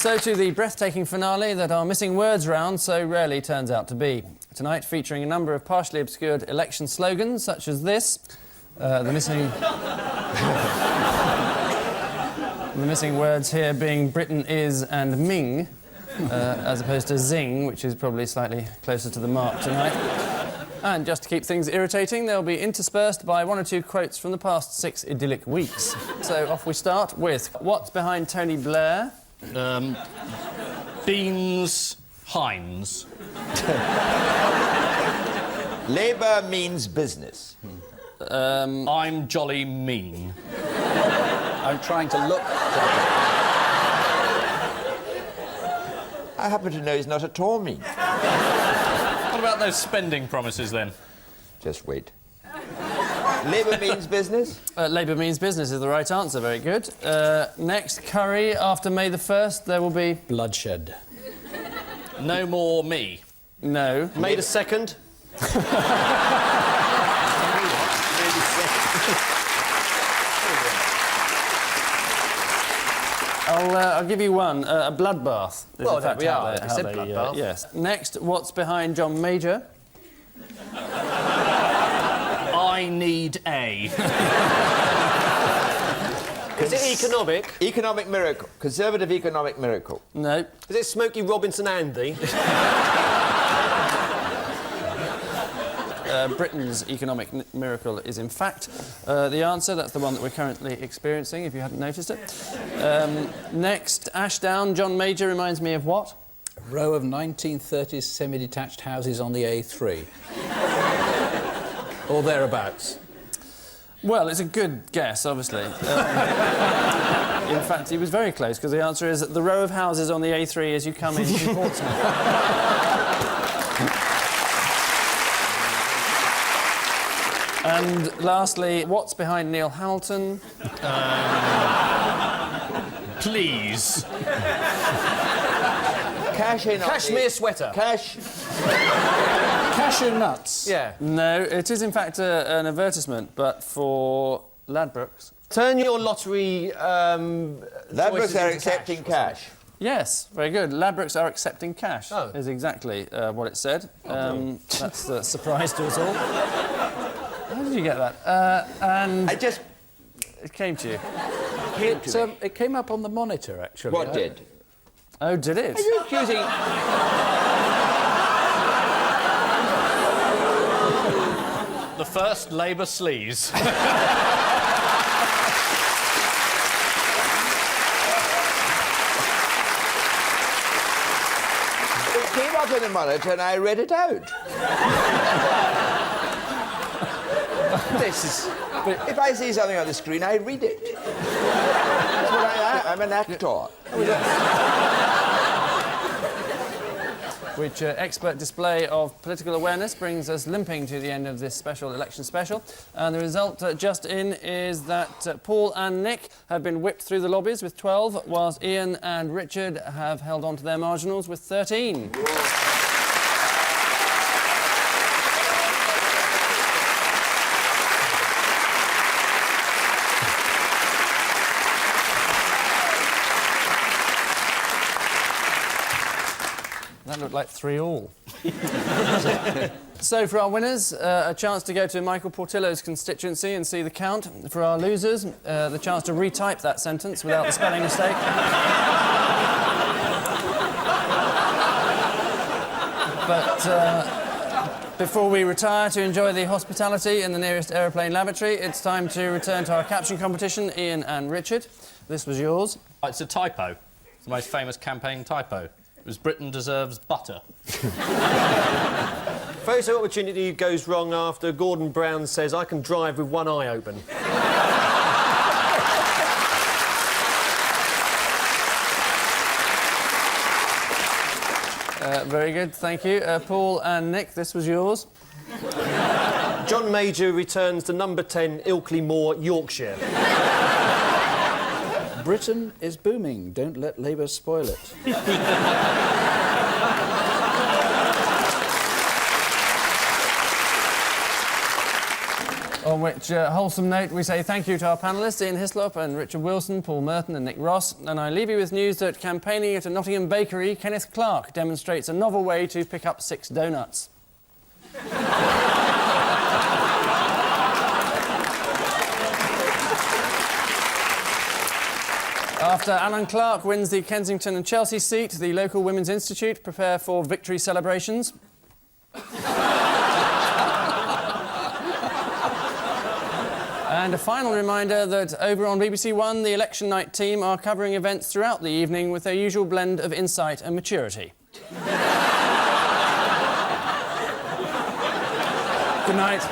So to the breathtaking finale that our missing words round so rarely turns out to be. Tonight featuring a number of partially obscured election slogans such as this. The missing words here being Britain is and Ming, as opposed to zing, which is probably slightly closer to the mark tonight. And just to keep things irritating, they'll be interspersed by one or two quotes from the past 6 idyllic weeks. So off we start with what's behind Tony Blair? Beans Heinz. Labour means business. I'm jolly mean. I'm trying to look... I happen to know he's not at all mean. What about those spending promises, then? Just wait. Labour means business? Labour means business is the right answer, very good. Next, curry. After May the 1st, there will be... bloodshed. No more me. No. May the 2nd. I'll give you one. A bloodbath. Well, there we are. We said bloodbath. Yes. Next, what's behind John Major? I need a. Is it economic? Economic miracle. Conservative economic miracle. No. Is it Smokey Robinson Andy? Britain's economic miracle is, in fact, the answer. That's the one that we're currently experiencing, if you hadn't noticed it. Next, Ashdown. John Major reminds me of what? A row of 1930s semi-detached houses on the A3. Or thereabouts. Well, it's a good guess, obviously. In fact, he was very close, because the answer is the row of houses on the A3 as you come into Portsmouth. And lastly, what's behind Neil Hamilton? Please. Cash in on Cashmere sweater. Cash. Cashew nuts. Yeah. No, it is in fact an advertisement, but for Ladbrokes. Turn your lottery. Ladbrokes are accepting cash. Yes, very good. Ladbrokes are accepting cash. Oh. Is exactly what it said. That's a surprise to us all. How did you get that? And I just... it came to you. It came up on the monitor, actually. What did? Oh, did it? Are you accusing... The first Labour sleaze. It came up on the monitor and I read it out. This is. But if I see something on the screen, I read it. That's what I am. I'm an actor. Which expert display of political awareness brings us limping to the end of this special election special. And the result just in is that Paul and Nick have been whipped through the lobbies with 12, whilst Ian and Richard have held on to their marginals with 13. That looked like 3-all. So for our winners, a chance to go to Michael Portillo's constituency and see the count. For our losers, the chance to retype that sentence without the spelling mistake. But before we retire to enjoy the hospitality in the nearest aeroplane lavatory, it's time to return to our caption competition. Ian and Richard, this was yours. It's a typo. It's the most famous campaign typo. It was Britain deserves butter. Photo opportunity goes wrong after Gordon Brown says, I can drive with one eye open. Very good, thank you. Paul and Nick, this was yours. John Major returns to number 10, Ilkley Moor, Yorkshire. Britain is booming. Don't let Labour spoil it. On which wholesome note, we say thank you to our panellists, Ian Hislop and Richard Wilson, Paul Merton and Nick Ross. And I leave you with news that campaigning at a Nottingham bakery, Kenneth Clark demonstrates a novel way to pick up 6 donuts. After Alan Clark wins the Kensington and Chelsea seat, the local Women's Institute prepare for victory celebrations. And a final reminder that over on BBC One, the Election Night team are covering events throughout the evening with their usual blend of insight and maturity. Good night.